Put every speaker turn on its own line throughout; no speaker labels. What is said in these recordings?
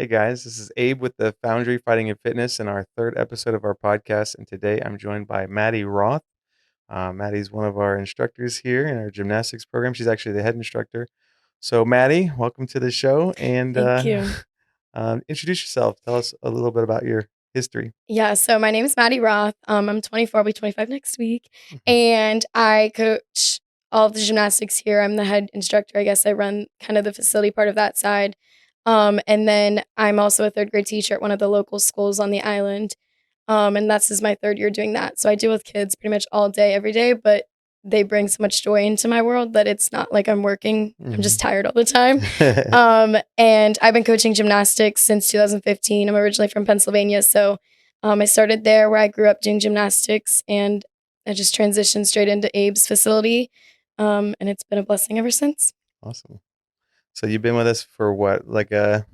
Hey guys, this is Abe with the Foundry Fighting and Fitness and our third episode of our podcast. And today I'm joined by Maddy Roth. Maddie's one of our instructors here in our gymnastics program. She's actually the head instructor. So, Maddie, welcome to the show and
Thank you.
introduce yourself. Tell us a little bit about your history.
Yeah, so my name is Maddy Roth. I'm 24, I'll be 25 next week.
Mhm.
And I coach all of the gymnastics here. I'm the head instructor. I guess I run kind of the facility part of that side. And then I'm also a third grade teacher at one of the local schools on the island. And this is my third year doing that. So I deal with kids pretty much all day, every day, but they bring so much joy into my world that it's not like I'm working. I'm just tired all the time. And I've been coaching gymnastics since 2015. I'm originally from Pennsylvania. So I started there where I grew up doing gymnastics, and I just transitioned straight into Abe's facility. And it's been a blessing ever since.
Awesome. So you've been with us for what, like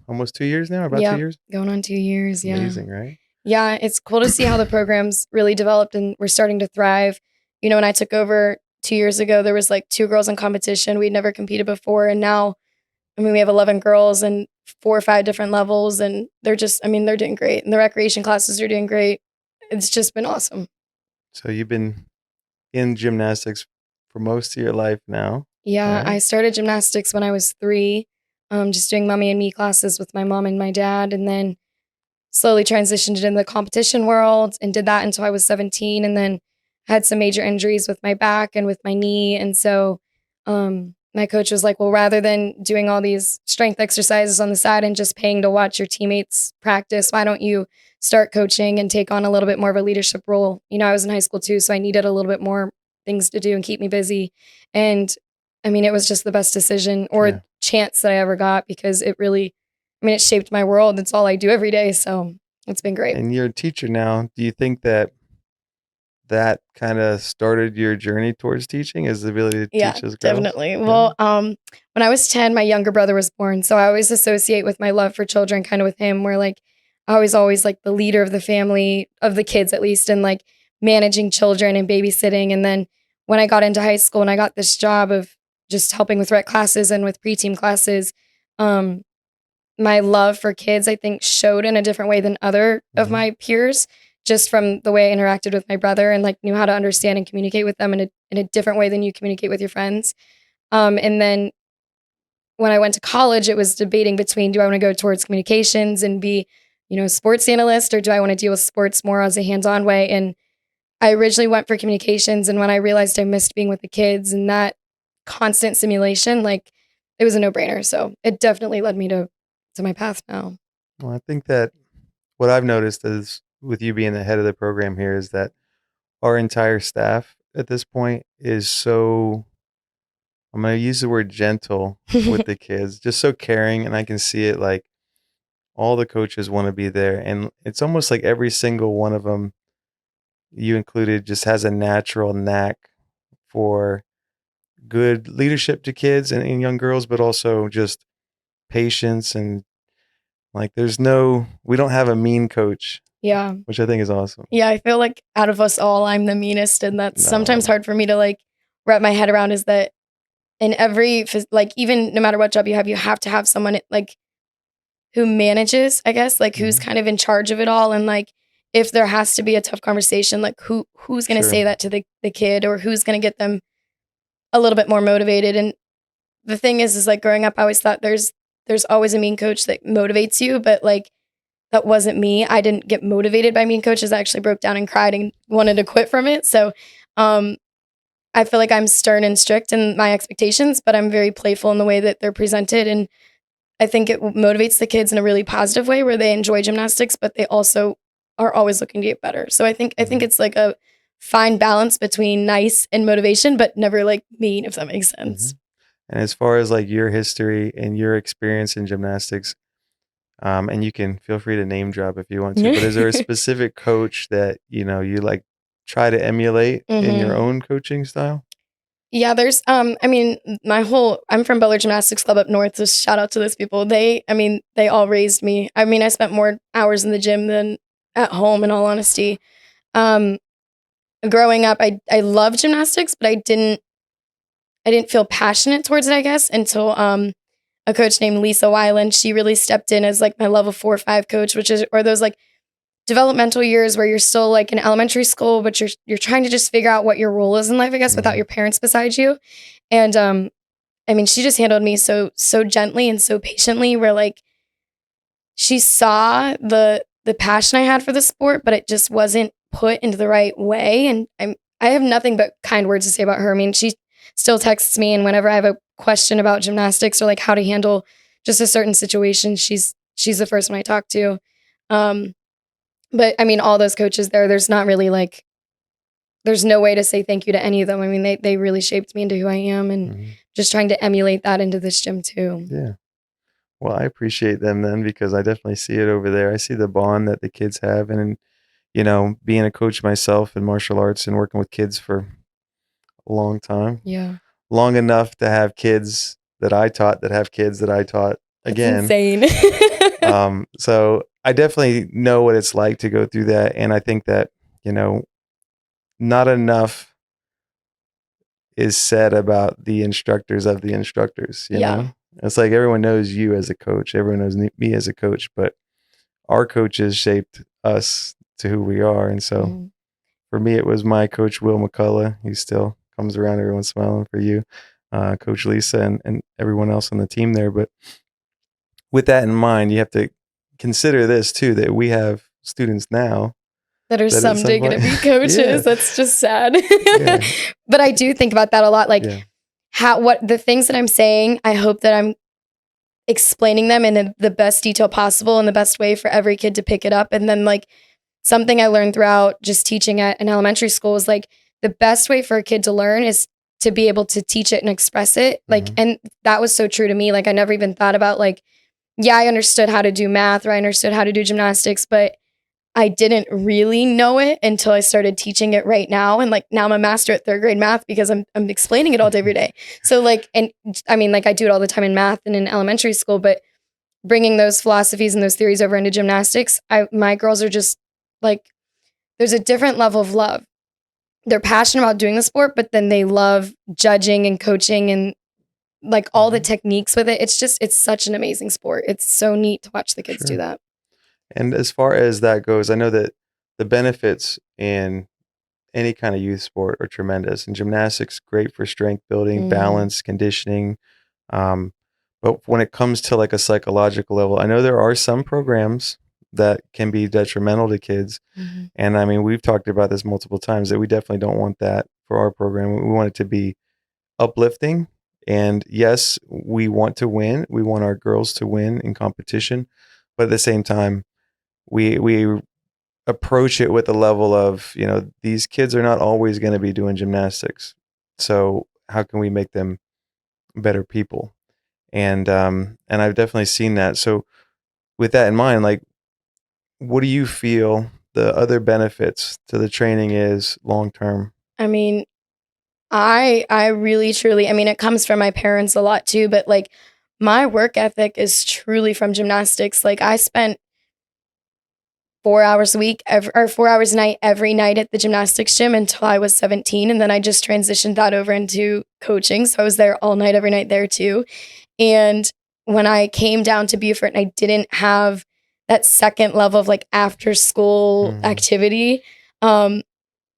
almost 2 years now, or about 2
Yeah,
years?
going on 2 years. Yeah.
Amazing, right?
Yeah, it's cool to see how the program's really developed and we're starting to thrive. When I took over 2 years ago, there was like two girls in competition. We'd never competed before. And now, we have 11 girls and 4 or 5 different levels. And they're doing great. And the recreation classes are doing great. It's just been awesome.
So you've been in gymnastics for most of your life now,
Yeah,
right?
I started gymnastics when I was 3, just doing mommy and me classes with my mom and my dad. And then slowly transitioned into the competition world and did that until I was 17, and then had some major injuries with my back and with my knee. And so my coach was like, well, rather than doing all these strength exercises on the side and just paying to watch your teammates practice, why don't you start coaching and take on a little bit more of a leadership role? I was in high school too, so I needed a little bit more things to do and keep me busy. And it was just the best decision or
Yeah.
chance that I ever got, because it shaped my world. It's all I do every day. So it's been great.
And you're a teacher now. Do you think that kind of started your journey towards teaching, is the ability to
Yeah,
teach those girls?
definitely.
Yeah.
Well, when I was 10, my younger brother was born. So I always associate with my love for children kind of with him, where like I was always like the leader of the family, of the kids at least, and like managing children and babysitting. And then when I got into high school and I got this job of just helping with rec classes and with preteam classes, um, my love for kids, I think, showed in a different way than other of
Mhm.
my peers, just from the way I interacted with my brother and like knew how to understand and communicate with them in a different way than you communicate with your friends. And then when I went to college, it was debating between, do I want to go towards communications and be, a sports analyst, or do I want to deal with sports more as a hands-on way? And I originally went for communications, and when I realized I missed being with the kids and that constant simulation, like it was a no-brainer. So it definitely led me to my path now.
Well, I think that what I've noticed is, with you being the head of the program here, is that our entire staff at this point is so, I'm going to use the word gentle with the kids, just so caring. And I can see it, like all the coaches want to be there. And it's almost like every single one of them, you included, just has a natural knack for good leadership to kids and young girls, but also just patience. And like, we don't have a mean coach,
Yeah.
which I think is awesome.
Yeah, I feel like out of us all, I'm the meanest, and that's sometimes
No.
hard for me to like wrap my head around, is that in every like, even no matter what job you have to have someone like who manages, I guess, like who's
Mhm.
kind of in charge of it all. And like if there has to be a tough conversation, like who's going to
Sure.
say that to the kid, or who's going to get them a little bit more motivated. And the thing is like growing up, I always thought there's always a mean coach that motivates you, but like that wasn't me. I didn't get motivated by mean coaches. I actually broke down and cried and wanted to quit from it. So um, I feel like I'm stern and strict in my expectations, but I'm very playful in the way that they're presented. And I think it motivates the kids in a really positive way, where they enjoy gymnastics, but they also are always looking to get better. So I think
Mhm.
it's like a fine balance between nice and motivation, but never like mean, if that makes
Mhm.
sense.
And as far as like your history and your experience in gymnastics, and you can feel free to name drop if you want to, but is there a specific coach that you like try to emulate in your
hmm
own coaching style?
Yeah, there's I'm from Butler Gymnastics Club up north, so shout out to those people. They all raised me. I spent more hours in the gym than at home, in all honesty. Um Growing up, I loved gymnastics, but I didn't feel passionate towards it, I guess, until a coach named Lisa Weiland. She really stepped in as like my level 4 or 5 coach, which is, or those like developmental years where you're still like in elementary school, but you're trying to just figure out what your role is in life, I guess, without your parents beside you. And I mean, she just handled me so gently and so patiently, where like she saw the passion I had for the sport, but it just wasn't put into the right way. And I have nothing but kind words to say about her. I mean, she still texts me, and whenever I have a question about gymnastics or like how to handle just a certain situation, she's the first one I talk to. But I mean, all those coaches there's not really like, there's no way to say thank you to any of them. I mean, they really shaped me into who I am, and just trying to emulate that into this gym too.
Yeah. Well, I appreciate them then, because I definitely see it over there. I see the bond that the kids have. And, you know, being a coach myself in martial arts and working with kids for a long time.
Yeah.
Long enough to have kids that I taught that have kids that I taught again.
That's insane.
So I definitely know what it's like to go through that. And I think that, you know, not enough is said about the instructors of the instructors, you know? It's like everyone knows you as a coach, everyone knows me as a coach, but our coaches shaped us to who we are. And so for me, it was my coach, Will McCullough. He still comes around, everyone's smiling for you, Coach Lisa, and everyone else on the team there. But with that in mind, you have to consider this too, that we have students now
that are someday going to be coaches.
Yeah.
That's just sad.
Yeah.
But I do think about that a lot. Like what the things that I'm saying, I hope that I'm explaining them in the best detail possible and the best way for every kid to pick it up. And then like something I learned throughout just teaching at an elementary school is like the best way for a kid to learn is to be able to teach it and express it. Like, and that was so true to me. Like I never even thought about like, yeah, I understood how to do math or I understood how to do gymnastics, but I didn't really know it until I started teaching it right now. And like now I'm a master at 3rd grade math because I'm explaining it all day every day. So like, and I mean, like I do it all the time in math and in elementary school, but bringing those philosophies and those theories over into gymnastics, my girls are just like, there's a different level of love. They're passionate about doing the sport, but then they love judging and coaching and like all the techniques with it. It's such an amazing sport. It's so neat to watch the kids do that.
And as far as that goes, I know that the benefits in any kind of youth sport are tremendous. And gymnastics, great for strength building, balance, conditioning. But when it comes to like a psychological level, I know there are some programs that can be detrimental to kids. And I mean, we've talked about this multiple times that we definitely don't want that for our program. We want it to be uplifting. And yes, we want to win. We want our girls to win in competition. But at the same time, we approach it with a level of, you know, these kids are not always going to be doing gymnastics. So how can we make them better people? And I've definitely seen that. So with that in mind, like, what do you feel the other benefits to the training is long term?
I mean, I really truly, I mean, it comes from my parents a lot too, but like my work ethic is truly from gymnastics. Like I spent 4 hours a week or 4 hours a night every night at the gymnastics gym until I was 17. And then I just transitioned that over into coaching. So I was there all night, every night there too. And when I came down to Beaufort and I didn't have that second level of like after school activity, I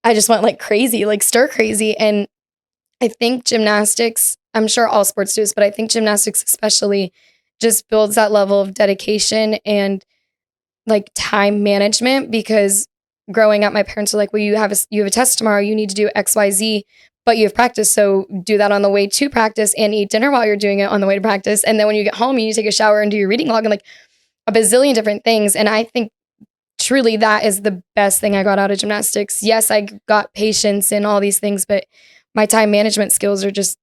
just went like crazy, like stir crazy. And I think gymnastics, I'm sure all sports do this, but I think gymnastics especially just builds that level of dedication and like time management, because growing up, my parents were like, well, you have a test tomorrow. You need to do XYZ, but you have practice. So do that on the way to practice and eat dinner while you're doing it on the way to practice. And then when you get home, you need to take a shower and do your reading log and like a bazillion different things. And I think truly that is the best thing I got out of gymnastics. Yes, I got patience and all these things, but my time management skills are just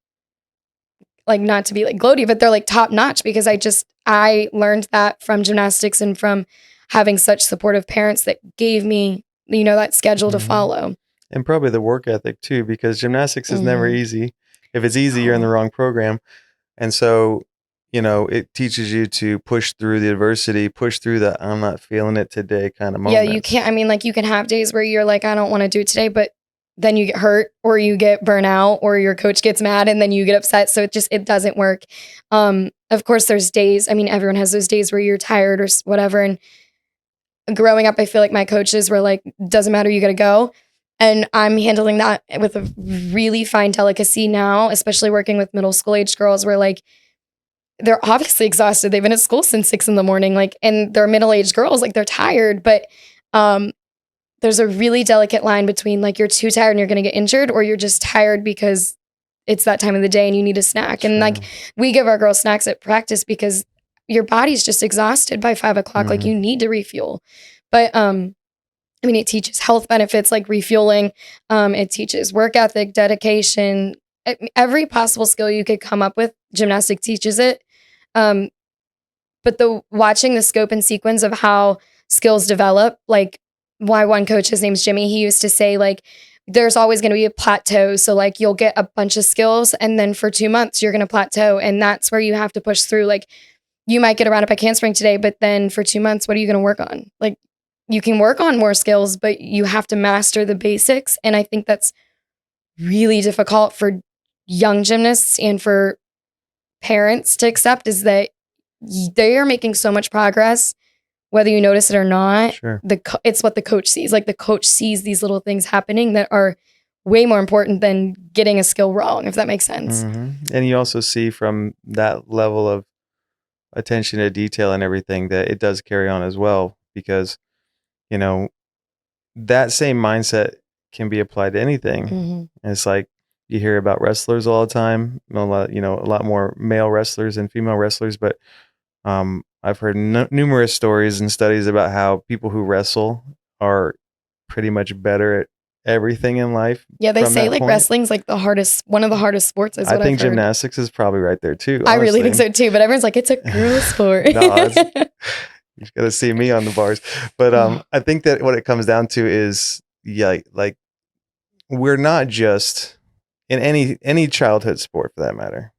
like, not to be like gloaty, but they're like top notch because I learned that from gymnastics and from having such supportive parents that gave me, you know, that schedule to follow.
And probably the work ethic too, because gymnastics is never easy. If it's easy, you're in the wrong program. And so, you know, it teaches you to push through the adversity, push through the I'm not feeling it today kind of moment.
Yeah, you can't, I mean, like you can have days where you're like, I don't want to do it today, but then you get hurt or you get burnt out or your coach gets mad and then you get upset. So it doesn't work. of course there's days, I mean, everyone has those days where you're tired or whatever. And growing up, I feel like my coaches were like, doesn't matter, you got to go. And I'm handling that with a really fine delicacy now, especially working with middle school age girls where like, they're obviously exhausted. They've been at school since 6 a.m, like, and they're middle-aged girls, like they're tired, but, there's a really delicate line between like, you're too tired and you're going to get injured, or you're just tired because it's that time of the day and you need a snack. And like, we give our girls snacks at practice because your body's just exhausted by 5 o'clock. Like you need to refuel. But, I mean, it teaches health benefits like refueling. It teaches work ethic, dedication, every possible skill you could come up with. Gymnastics teaches it. But watching the scope and sequence of how skills develop, like why one coach, his name's Jimmy, he used to say like, there's always going to be a plateau. So like you'll get a bunch of skills and then for 2 months you're going to plateau. And that's where you have to push through. Like you might get a round up a handspring today, but then for 2 months, what are you going to work on? Like you can work on more skills, but you have to master the basics. And I think that's really difficult for young gymnasts and for parents to accept, is that they are making so much progress, whether you notice it or not.
Sure.
It's what the coach sees. Like the coach sees these little things happening that are way more important than getting a skill wrong, if that makes sense.
And you also see from that level of attention to detail and everything that it does carry on as well, because, you know, that same mindset can be applied to anything. And it's like you hear about wrestlers all the time, a lot more male wrestlers than female wrestlers, but I've heard numerous stories and studies about how people who wrestle are pretty much better at everything in life.
Yeah, they say like wrestling's like one of the hardest sports. Is what
I think
I've heard.
Gymnastics is probably right there too.
Honestly. I really think so too, but everyone's like, it's a girl sport.
No, you got to see me on the bars. But I think that what it comes down to is, like we're not just in any childhood sport for that matter.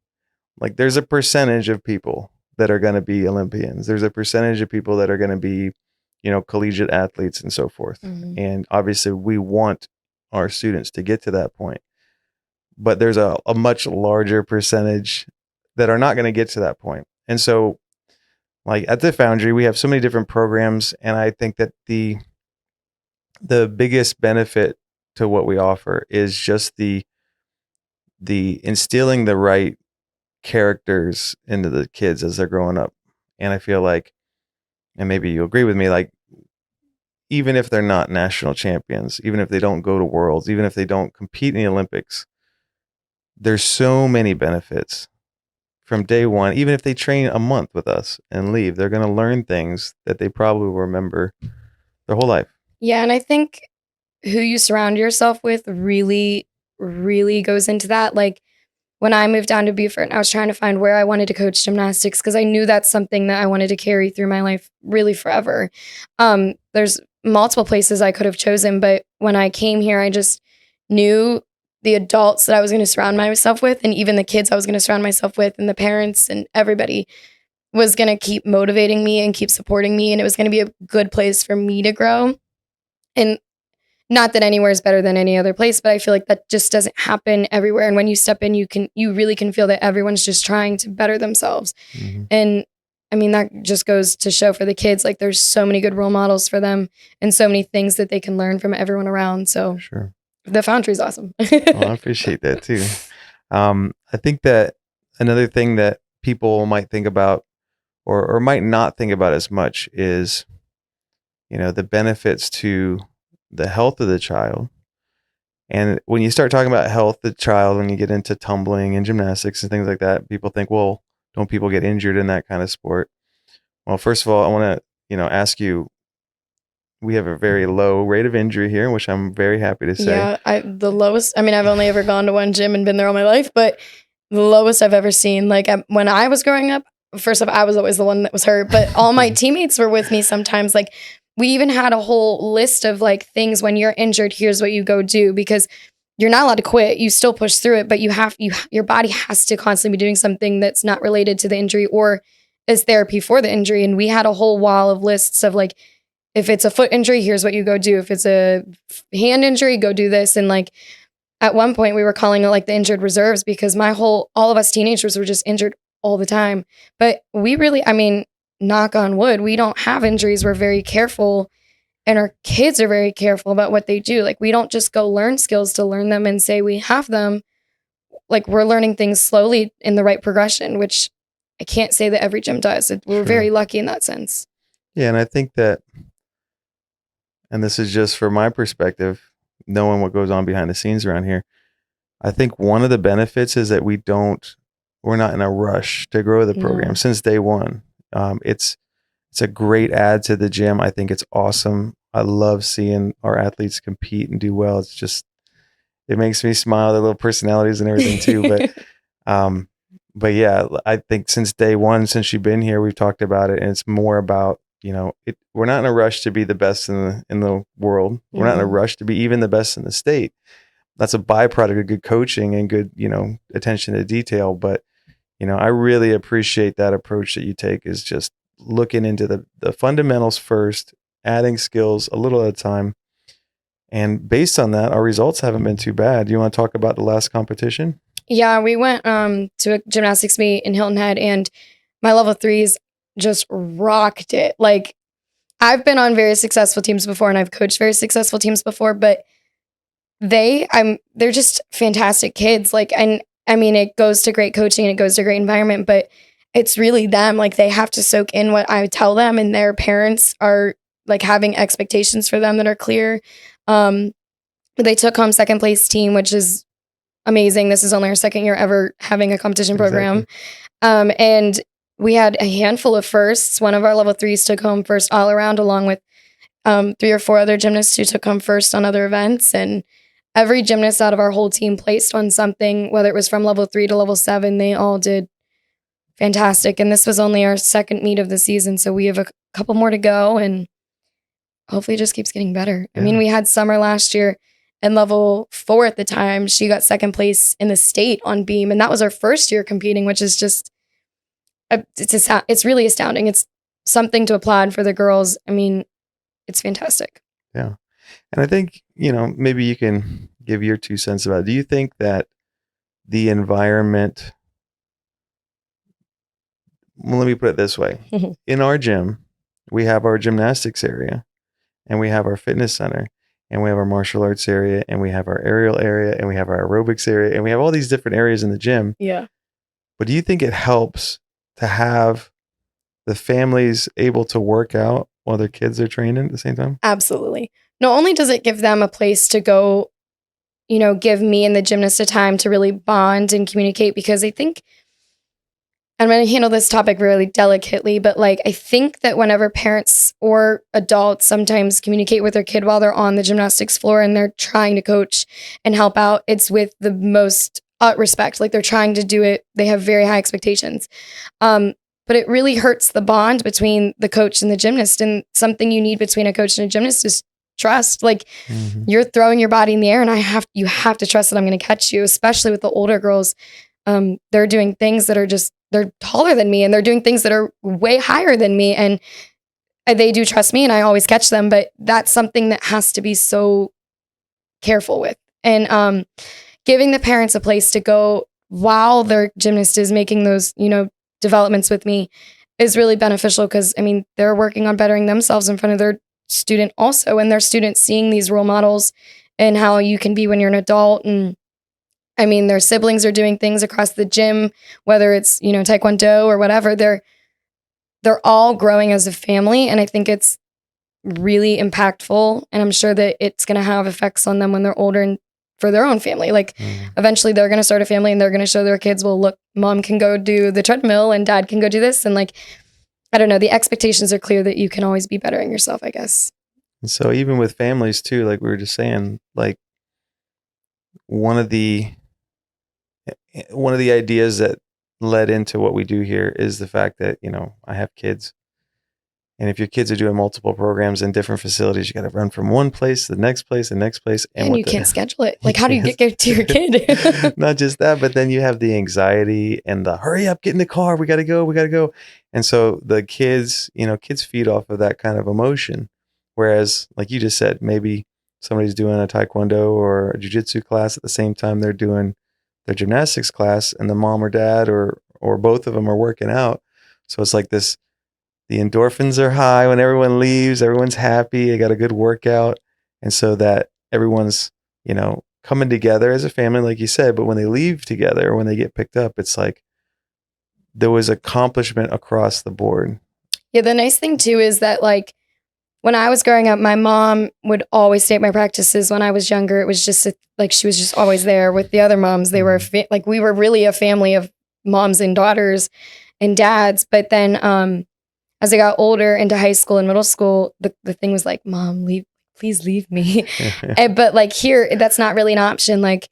Like there's a percentage of people that are going to be Olympians. There's a percentage of people that are going to be, collegiate athletes and so forth. And obviously we want our students to get to that point. But there's a much larger percentage that are not going to get to that point. And so like at the Foundry, we have so many different programs. And I think that the biggest benefit to what we offer is just the instilling the right characters into the kids as they're growing up. And I feel like, and maybe you agree with me, like even if they're not national champions, even if they don't go to worlds, even if they don't compete in the Olympics, there's so many benefits from day one. Even if they train a month with us and leave, they're going to learn things that they probably will remember their whole life.
Yeah. And I think who you surround yourself with really, really goes into that. Like when I moved down to Beaufort and I was trying to find where I wanted to coach gymnastics, because I knew that's something that I wanted to carry through my life really forever. There's multiple places I could have chosen, but when I came here, I just knew the adults that I was going to surround myself with, and even the kids I was going to surround myself with, and the parents and everybody was going to keep motivating me and keep supporting me. And it was going to be a good place for me to grow. And not that anywhere is better than any other place, but I feel like that just doesn't happen everywhere. And when you step in, you really can feel that everyone's just trying to better themselves. And I mean, that just goes to show for the kids, like there's so many good role models for them and so many things that they can learn from everyone around. So
sure.
The Foundry is awesome.
Well, I appreciate that too. I think that another thing that people might think about or might not think about as much is, the benefits to the health of the child. And when you start talking about health of the child, when you get into tumbling and gymnastics and things like that, people think, well, don't people get injured in that kind of sport? Well, first of all, I want to, ask you, we have a very low rate of injury here, which I'm very happy to say.
Yeah, the lowest, I mean, I've only ever gone to one gym and been there all my life, but the lowest I've ever seen. Like when I was growing up, first off, I was always the one that was hurt, but all my teammates were with me sometimes. Like we even had a whole list of like things when you're injured, here's what you go do, because you're not allowed to quit. You still push through it, but your body has to constantly be doing something that's not related to the injury or is therapy for the injury. And we had a whole wall of lists of like, if it's a foot injury, here's what you go do. If it's a hand injury, go do this. And like at one point we were calling it like the injured reserves, because all of us teenagers were just injured all the time. But we really, knock on wood, we don't have injuries. We're very careful, and our kids are very careful about what they do. Like, we don't just go learn skills to learn them and say we have them. Like, we're learning things slowly in the right progression, which I can't say that every gym does. We're very lucky in that sense.
Yeah, and I think that, and this is just from my perspective, knowing what goes on behind the scenes around here, I think one of the benefits is that we're not in a rush to grow the program since day one. It's a great add to the gym. I think it's awesome. I love seeing our athletes compete and do well. It makes me smile, their little personalities and everything too. But yeah, I think since day one, since you've been here, we've talked about it, and it's more about, we're not in a rush to be the best in the world. We're not in a rush to be even the best in the state. That's a byproduct of good coaching and good, attention to detail. But, I really appreciate that approach that you take, is just looking into the fundamentals first, adding skills a little at a time. And based on that, our results haven't been too bad. Do you want to talk about the last competition?
Yeah, we went to a gymnastics meet in Hilton Head, and my level 3s just rocked it. Like, I've been on very successful teams before, and I've coached very successful teams before, but they're just fantastic kids. Like, and it goes to great coaching and it goes to great environment, but it's really them. Like, they have to soak in what I tell them, and their parents are like having expectations for them that are clear. They took home second place team, which is amazing. This is only our second year ever having a competition program. And we had a handful of firsts. One of our level 3s took home first all around, along with 3 or 4 other gymnasts who took home first on other events. And every gymnast out of our whole team placed on something, whether it was from level 3 to level 7, they all did fantastic. And this was only our second meet of the season, so we have a couple more to go, and hopefully it just keeps getting better. Yeah. We had Summer last year, and level 4 at the time, she got second place in the state on beam, and that was our first year competing, which is just, it's really astounding. It's something to applaud for the girls. It's fantastic.
Yeah. And I think, maybe you can give your 2 cents about it. Do you think that the environment, well, let me put it this way. In our gym, we have our gymnastics area, and we have our fitness center, and we have our martial arts area, and we have our aerial area, and we have our aerobics area, and we have all these different areas in the gym.
Yeah.
But do you think it helps to have the families able to work out while their kids are training at the same time?
Absolutely. Not only does it give them a place to go, give me and the gymnast a time to really bond and communicate, because I think, I'm going to handle this topic really delicately, but I think that whenever parents or adults sometimes communicate with their kid while they're on the gymnastics floor and they're trying to coach and help out, it's with the most respect. Like, they're trying to do it. They have very high expectations. But it really hurts the bond between the coach and the gymnast. And something you need between a coach and a gymnast is trust. Like, you're throwing your body in the air, and you have to trust that I'm going to catch you, especially with the older girls. They're doing things that are they're taller than me, and they're doing things that are way higher than me. And they do trust me, and I always catch them. But that's something that has to be so careful with. And giving the parents a place to go while their gymnast is making those, developments with me is really beneficial, because they're working on bettering themselves in front of their student also, and their students seeing these role models and how you can be when you're an adult. And their siblings are doing things across the gym, whether it's, taekwondo or whatever. They're all growing as a family, and I think it's really impactful, and I'm sure that it's going to have effects on them when they're older and for their own family. Eventually they're going to start a family, and they're going to show their kids, well, look, mom can go do the treadmill and dad can go do this. And I don't know, the expectations are clear that you can always be bettering yourself, I guess.
And so even with families too, like we were just saying, one of the ideas that led into what we do here is the fact that, I have kids. And if your kids are doing multiple programs in different facilities, you got to run from one place to the next place, and next place.
And you can't schedule it. How do you get to your kid?
Not just that, but then you have the anxiety and the hurry up, get in the car. We got to go. And so the kids, kids feed off of that kind of emotion. Whereas, like you just said, maybe somebody's doing a taekwondo or a jiu-jitsu class at the same time they're doing their gymnastics class, and the mom or dad or or both of them are working out. So it's like this, the endorphins are high when everyone leaves, everyone's happy, they got a good workout. And so that everyone's, coming together as a family, like you said, but when they leave together, when they get picked up, it's like there was accomplishment across the board.
Yeah, the nice thing too is that like when I was growing up, my mom would always stay at my practices when I was younger. It was just like she was just always there with the other moms. They were like we were really a family of moms and daughters and dads. But then as I got older into high school and middle school, the thing was like, Mom, please leave me. But like here, that's not really an option. Like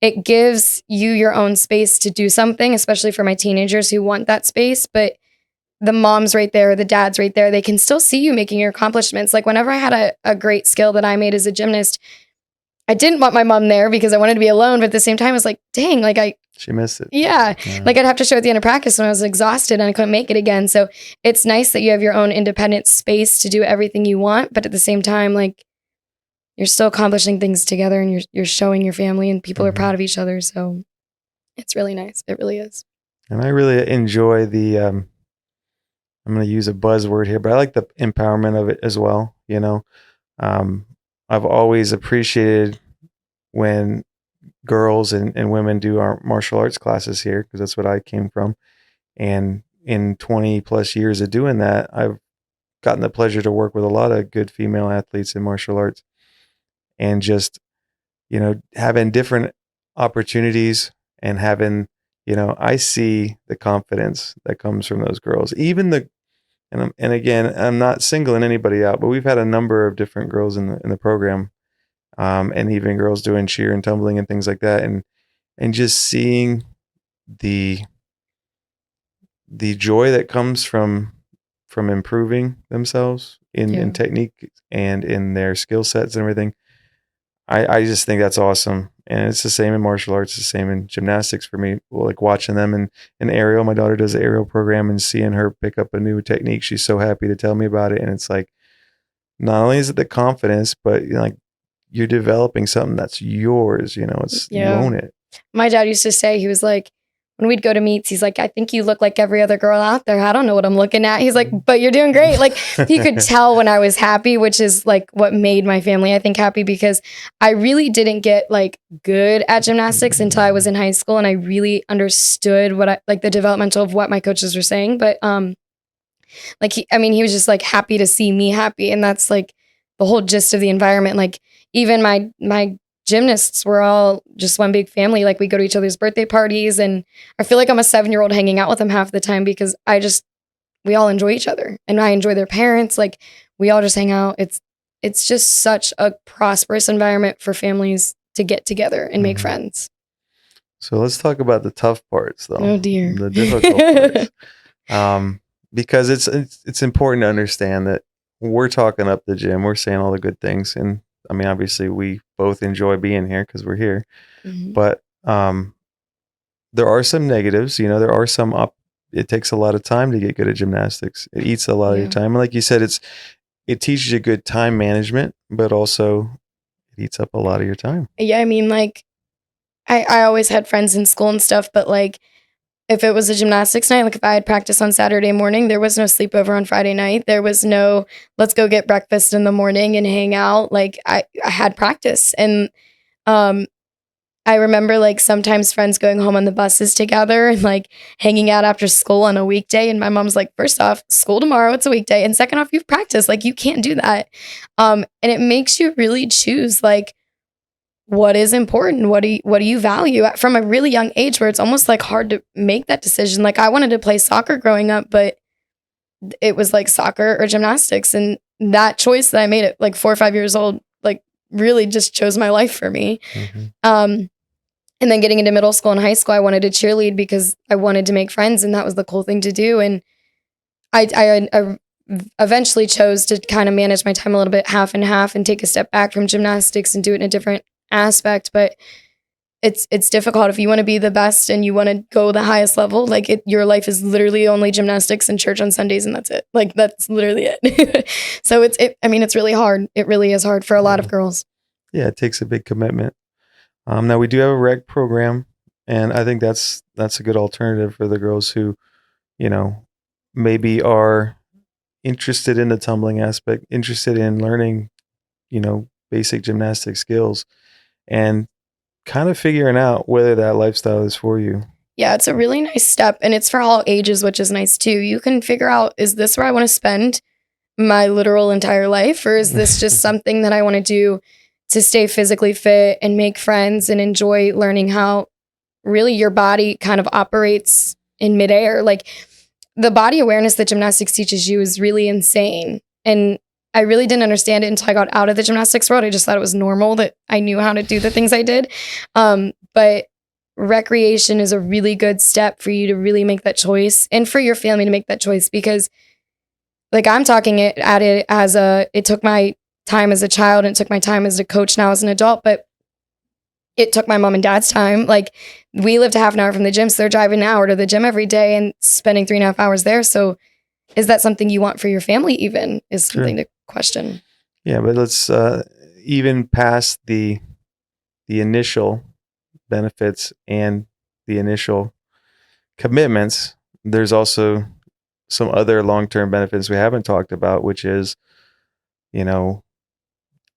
it gives you your own space to do something, especially for my teenagers who want that space. But the mom's right there, the dad's right there. They can still see you making your accomplishments. Like whenever I had a great skill that I made as a gymnast, I didn't want my mom there because I wanted to be alone. But at the same time, I was like, dang, like
she missed it.
Yeah. Like I'd have to show at the end of practice when I was exhausted and I couldn't make it again. So it's nice that you have your own independent space to do everything you want. But at the same time, like you're still accomplishing things together and you're showing your family and people are proud of each other. So it's really nice. It really is.
And I really enjoy the, I'm going to use a buzzword here, but I like the empowerment of it as well. I've always appreciated when girls and women do our martial arts classes here, because that's what I came from. And in 20 plus years of doing that, I've gotten the pleasure to work with a lot of good female athletes in martial arts, and just, having different opportunities and having, I see the confidence that comes from those girls. Even and again, I'm not singling anybody out, but we've had a number of different girls in the program, and even girls doing cheer and tumbling and things like that, and just seeing the joy that comes from improving themselves in technique and in their skill sets and everything. I just think that's awesome. And it's the same in martial arts, the same in gymnastics for me. Like watching them in aerial. My daughter does the aerial program, and seeing her pick up a new technique, she's so happy to tell me about it. And it's like, not only is it the confidence, but like you're developing something that's yours. You own it.
My dad used to say, he was like, when we'd go to meets, he's like, I think you look like every other girl out there. I don't know what I'm looking at. He's like, but you're doing great. Like he could tell when I was happy, which is like what made my family, I think, happy, because I really didn't get like good at gymnastics until I was in high school. And I really understood the developmental of what my coaches were saying. But he was just like happy to see me happy. And that's like the whole gist of the environment. Like even my gymnasts were all just one big family. Like we go to each other's birthday parties, and I feel like I'm a 7-year-old hanging out with them half the time, because we all enjoy each other and I enjoy their parents. Like we all just hang out. It's just such a prosperous environment for families to get together and make friends.
So let's talk about the tough parts though.
Oh dear.
The difficult parts. Because it's important to understand that we're talking up the gym. We're saying all the good things. And I mean, obviously we both enjoy being here because we're here, but there are some negatives. There are some it takes a lot of time to get good at gymnastics. It eats a lot of your time. And like you said, it teaches you good time management, but also it eats up a lot of your time.
Yeah. I mean, like I always had friends in school and stuff, but like if it was a gymnastics night, like if I had practice on Saturday morning, there was no sleepover on Friday night. There was no, let's go get breakfast in the morning and hang out. Like I had practice. And I remember like sometimes friends going home on the buses together and like hanging out after school on a weekday. And my mom's like, first off, school tomorrow, it's a weekday. And second off, you've practiced. Like you can't do that. And it makes you really choose like, what is important? What do you value from a really young age, where it's almost like hard to make that decision? Like I wanted to play soccer growing up, but it was like soccer or gymnastics. And that choice that I made at like 4 or 5 years old, like really just chose my life for me. And then getting into middle school and high school, I wanted to cheerlead because I wanted to make friends, and that was the cool thing to do. And I eventually chose to kind of manage my time a little bit half and half and take a step back from gymnastics and do it in a different aspect. But it's difficult if you want to be the best and you want to go the highest level. Like your life is literally only gymnastics and church on Sundays, and that's it. Like that's literally it. So it's really hard. It really is hard for a lot of girls.
Yeah, it takes a big commitment. Now we do have a rec program, And I think that's a good alternative for the girls who, you know, maybe are interested in the tumbling aspect, interested in learning, basic gymnastic skills, and kind of figuring out whether that lifestyle is for you.
Yeah, it's a really nice step, and it's for all ages, which is nice too. You can figure out, is this where I want to spend my literal entire life, or is this just something that I want to do to stay physically fit and make friends and enjoy learning how really your body kind of operates in midair? Like, the body awareness that gymnastics teaches you is really insane. And I really didn't understand it until I got out of the gymnastics world. I just thought it was normal that I knew how to do the things I did. But recreation is a really good step for you to really make that choice, and for your family to make that choice, because like, I'm talking at it as it took my time as a child and it took my time as a coach now as an adult, but it took my mom and dad's time. Like, we lived a half an hour from the gym, so they're driving an hour to the gym every day and spending 3.5 hours there. So is that something you want for your family even, is something to question.
Yeah, but let's even past the initial benefits and the initial commitments, there's also some other long-term benefits we haven't talked about, which is,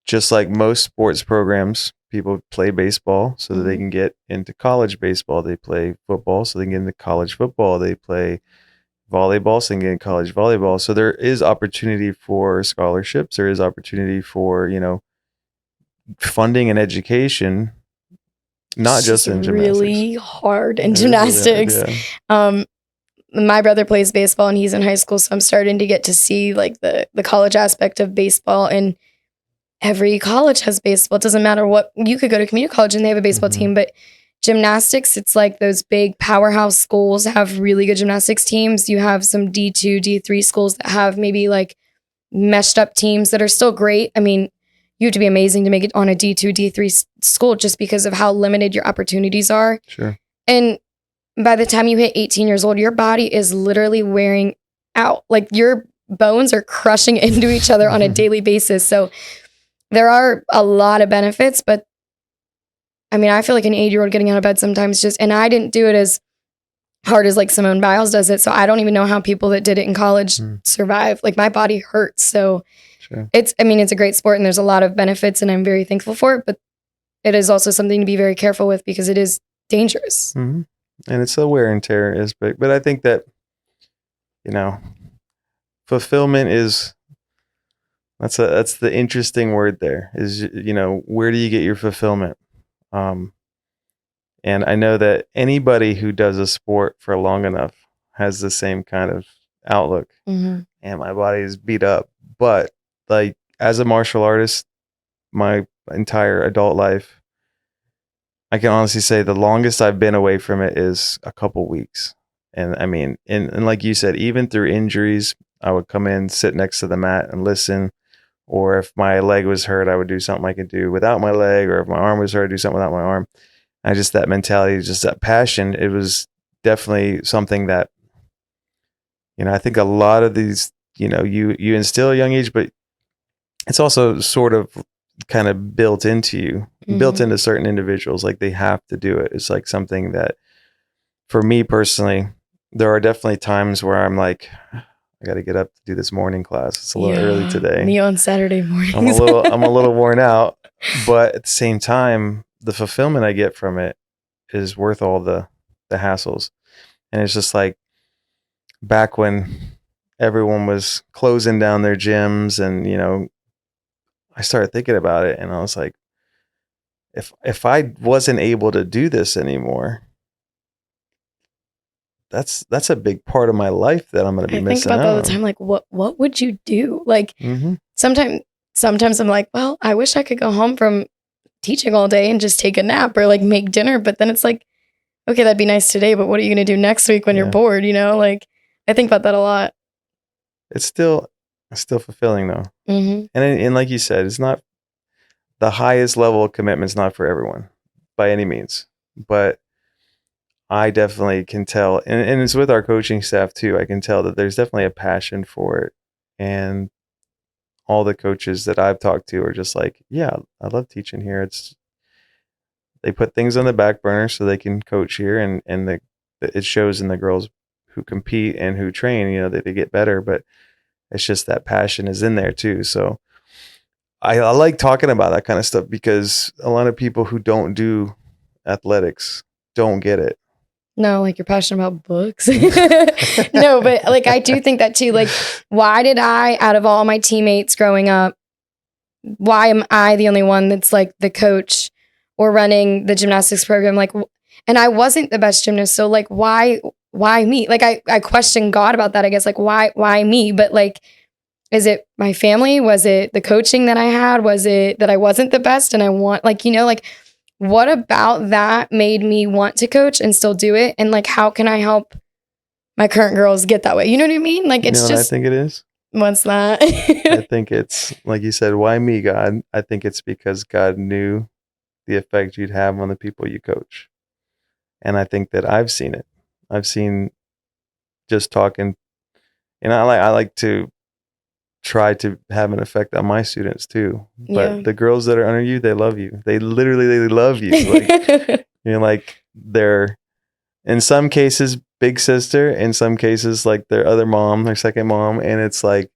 just like most sports programs, people play baseball so that they can get into college baseball. They play football so they can get into college football. They play volleyball so they can get into college volleyball. So there is opportunity for scholarships. There is opportunity for, funding and education, not just in gymnastics.
Really hard in gymnastics.
Really hard, yeah.
My brother plays baseball and he's in high school, so I'm starting to get to see like the college aspect of baseball, and every college has baseball. It doesn't matter what, you could go to community college and they have a baseball team, but gymnastics, it's like those big powerhouse schools have really good gymnastics teams. You have some D2, D3 schools that have maybe like meshed up teams that are still great. I mean, you have to be amazing to make it on a D2, D3 school just because of how limited your opportunities are.
Sure.
And by the time you hit 18 years old, your body is literally wearing out. Like, your bones are crushing into each other on a daily basis. So there are a lot of benefits, but I mean, I feel like an 8-year-old getting out of bed sometimes and I didn't do it as hard as like Simone Biles does it. So I don't even know how people that did it in college survive. Like, my body hurts. So it's a great sport and there's a lot of benefits and I'm very thankful for it, but it is also something to be very careful with because it is dangerous.
Mm-hmm. And it's a wear and tear aspect. But I think that, fulfillment that's the interesting word there is, where do you get your fulfillment? And I know that anybody who does a sport for long enough has the same kind of outlook. And my body is beat up. But like, as a martial artist, my entire adult life, I can honestly say the longest I've been away from it is a couple weeks. And I mean, and like you said, even through injuries, I would come in, sit next to the mat and listen. Or if my leg was hurt, I would do something I could do without my leg. Or if my arm was hurt, I'd do something without my arm. That mentality, just that passion, it was definitely something that, I think a lot of these, you instill at a young age, but it's also sort of kind of built into certain individuals. Like, they have to do it. It's like something that, for me personally, there are definitely times where I'm like, I got to get up to do this morning class. It's a little early today.
Me on Saturday mornings.
I'm a little worn out, but at the same time, the fulfillment I get from it is worth all the hassles. And it's just like back when everyone was closing down their gyms, and I started thinking about it, and I was like, if I wasn't able to do this anymore, that's a big part of my life that I'm going to be missing out.
I think about that all the time. Like, what would you do? Like, sometimes I'm like, well, I wish I could go home from teaching all day and just take a nap or like make dinner. But then it's like, okay, that'd be nice today, but what are you going to do next week when you're bored? Like, I think about that a lot.
It's still fulfilling though. And like you said, it's not the highest level of commitment. It's not for everyone by any means, but I definitely can tell, and it's with our coaching staff too. I can tell that there's definitely a passion for it, and all the coaches that I've talked to are just like, yeah, I love teaching here. they put things on the back burner so they can coach here, and it shows in the girls who compete and who train, you know, that they get better, but it's just that passion is in there too. So I like talking about that kind of stuff because a lot of people who don't do athletics don't get it.
No, like you're passionate about books. No, but like I do think that too. Like, why did I, out of all my teammates growing up, why am I the only one that's like the coach or running the gymnastics program? Like, and I wasn't the best gymnast. So like, why me? Like I questioned God about that, I guess, like why me? But like, is it my family? Was it the coaching that I had? Was it that I wasn't the best and I want, like, you know, like what about that made me want to coach and still do it? And like, how can I help my current girls get that way? You know what I mean? Like, it's
You know what
just,
I think it is?
what's that?
I think it's, like you said, why me, God? I think it's because God knew the effect you'd have on the people you coach. And I think that I've seen it. I've seen just talking, and I like to try to have an effect on my students too. But
Yeah.
the girls that are under you, they love you. They love you. Like, you're like they're, in some cases, big sister. In some cases, like their other mom, their second mom, and it's like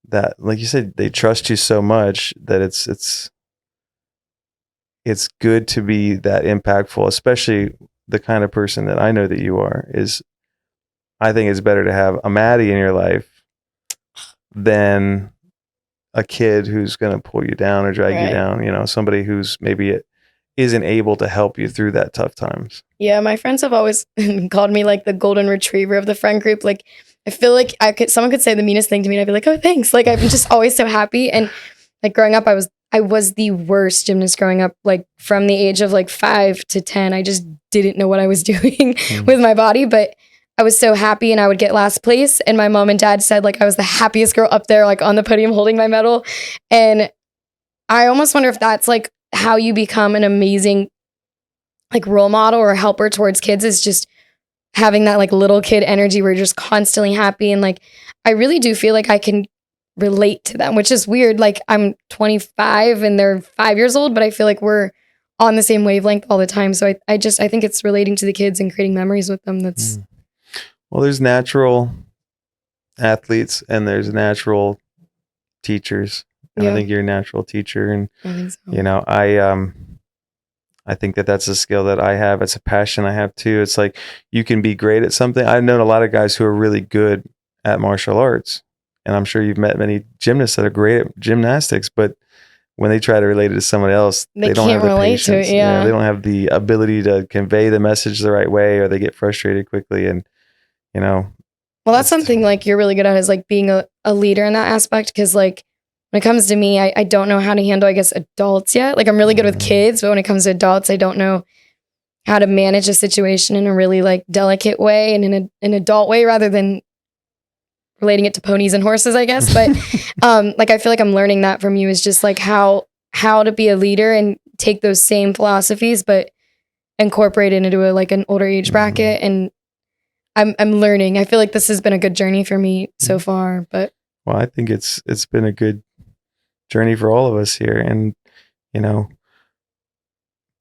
that. Like you said, they trust you so much that it's good to be that impactful, especially the kind of person that I know that you are. Is, I think it's better to have a Maddy in your life than a kid who's going to pull you down or drag you down. You know, somebody who's maybe isn't able to help you through that tough times.
Yeah, my friends have always called me like the golden retriever of the friend group. Like, I feel like someone could say the meanest thing to me and I'd be like, oh, thanks. Like, I'm just always so happy. And like growing up, I was the worst gymnast growing up. Like from the age of like 5 to 10, I just didn't know what I was doing with my body, but I was so happy and I would get last place. And my mom and dad said like I was the happiest girl up there, like on the podium holding my medal. And I almost wonder if that's like how you become an amazing like role model or helper towards kids, is just having that like little kid energy where you're just constantly happy. And like, I really do feel like I can relate to them, which is weird. Like I'm 25 and they're 5 years old, but I feel like we're on the same wavelength all the time. So I think it's relating to the kids and creating memories with them. That's
Well, there's natural athletes and there's natural teachers. And I think you're a natural teacher. And,
I think so.
you know, I think that that's a skill that I have. It's a passion I have too. It's like you can be great at something. I've known a lot of guys who are really good at martial arts. And I'm sure you've met many gymnasts that are great at gymnastics, but when they try to relate it to someone else, they don't have the patience.
To it, yeah.
They don't have the ability to convey the message the right way, or they get frustrated quickly. And, you know.
Well, that's something like you're really good at, is like being a leader in that aspect. Cause like when it comes to me, I don't know how to handle, I guess, adults yet. Like I'm really good with kids, but when it comes to adults, I don't know how to manage a situation in a really like delicate way and in an adult way rather than relating it to ponies and horses, I guess. But like I feel like I'm learning that from you, is just like how to be a leader and take those same philosophies but incorporate it into an older age bracket. And I'm learning. I feel like this has been a good journey for me so far. But
well, I think it's been a good journey for all of us here. And, you know,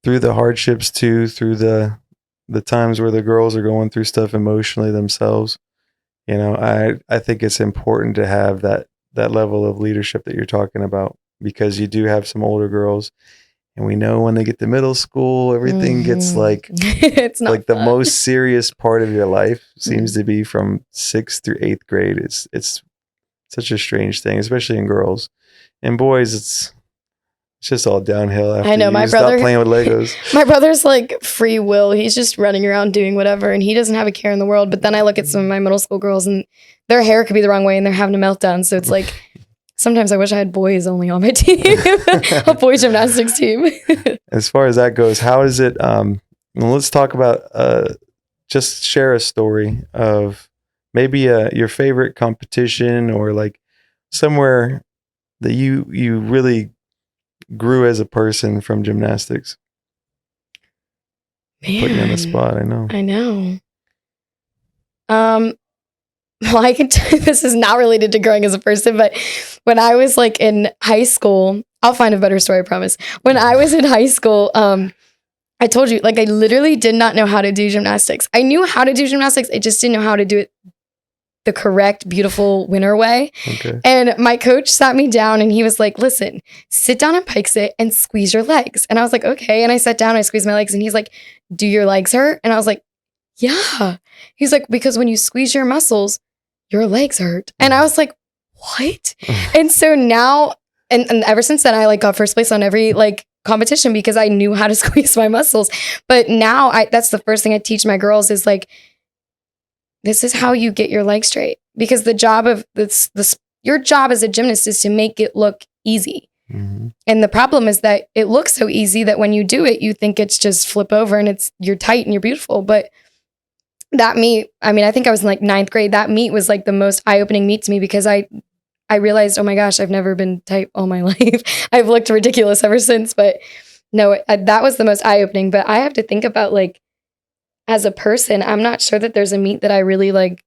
through the hardships too, through the times where the girls are going through stuff emotionally themselves, you know, I think it's important to have that level of leadership that you're talking about, because you do have some older girls, and we know when they get to middle school, everything gets like,
it's not
like fun. The most serious part of your life seems to be from 6th through 8th grade. It's such a strange thing, especially in girls. And boys, it's just all downhill after
I know,
you stop playing with Legos.
My brother's like free will. He's just running around doing whatever, and he doesn't have a care in the world. But then I look at some of my middle school girls, and their hair could be the wrong way, and they're having a meltdown. So it's like, sometimes I wish I had boys only on my team, a boys gymnastics team.
As far as that goes, how is it? Let's talk about, just share a story of maybe your favorite competition, or like somewhere that you really grew as a person from gymnastics.
Man,
putting you on the spot, I know.
Well, I can tell you, this is not related to growing as a person, but when I was like in high school, I'll find a better story, I promise. When I was in high school, I told you, like, I literally did not know how to do gymnastics. I knew how to do gymnastics. I just didn't know how to do it the correct, beautiful winner way.
Okay.
And my coach sat me down and he was like, listen, sit down and pike sit and squeeze your legs. And I was like, okay. And I sat down, I squeezed my legs and he's like, do your legs hurt? And I was like, yeah. He's like, because when you squeeze your muscles, your legs hurt. And I was like, what? And so now, and ever since then, I like got first place on every like competition because I knew how to squeeze my muscles. But now that's the first thing I teach my girls is like, this is how you get your legs straight, because the job of your job as a gymnast is to make it look easy.
Mm-hmm.
And the problem is that it looks so easy that when you do it, you think it's just flip over and you're tight and you're beautiful. But that meet, I mean, I think I was in like 9th grade. That meet was like the most eye-opening meet to me because I realized, oh my gosh, I've never been tight all my life. I've looked ridiculous ever since. But no, that was the most eye-opening. But I have to think about like, as a person, I'm not sure that there's a meet that I really like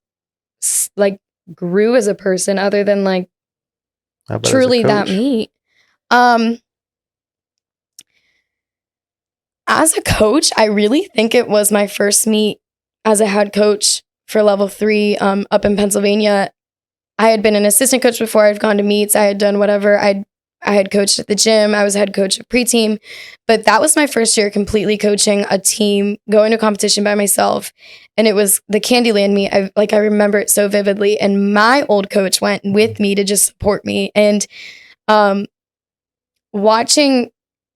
grew as a person other than like truly that meet. As a coach, I really think it was my first meet as a head coach for level 3 up in Pennsylvania. I had been an assistant coach before. I'd gone to meets. I had done whatever. I had coached at the gym. I was head coach of pre-team, but that was my first year completely coaching a team, going to competition by myself. And it was the Candyland meet. I remember it so vividly. And my old coach went with me to just support me. And watching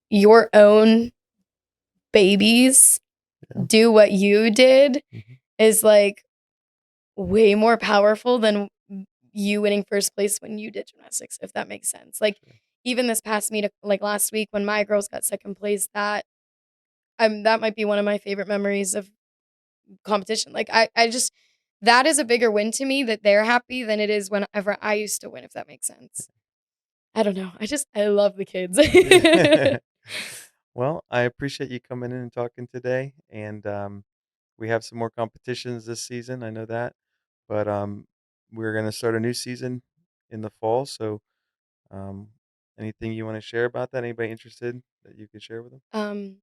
your own babies do what you did is like way more powerful than you winning first place when you did gymnastics, if that makes sense. Like, even this past meet, like last week when my girls got second place, that might be one of my favorite memories of competition. Like I just, that is a bigger win to me that they're happy than it is whenever I used to win, if that makes sense. I don't know. I love the kids.
Well, I appreciate you coming in and talking today. And we have some more competitions this season. I know that. But we're going to start a new season in the fall. So anything you want to share about that? Anybody interested that you could share with them?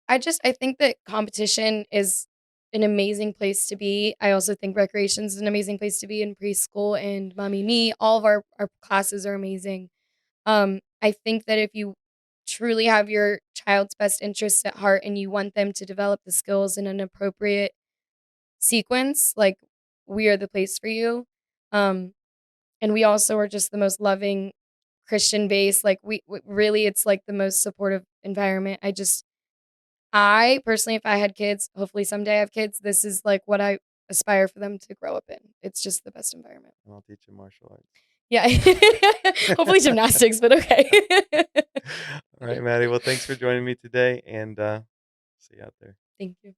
I think that competition is an amazing place to be. I also think recreation is an amazing place to be in preschool and Mommy Me. All of our classes are amazing. I think that if you truly have your child's best interests at heart and you want them to develop the skills in an appropriate sequence, like, we are the place for you. And we also are just the most loving Christian base. Like, we really, it's like the most supportive environment. I personally, if I had kids, hopefully someday I have kids, this is like what I aspire for them to grow up in. It's just the best environment.
And I'll teach you martial arts.
Yeah. Hopefully gymnastics, but okay.
All right, Maddy. Well, thanks for joining me today, and see you out there.
Thank you.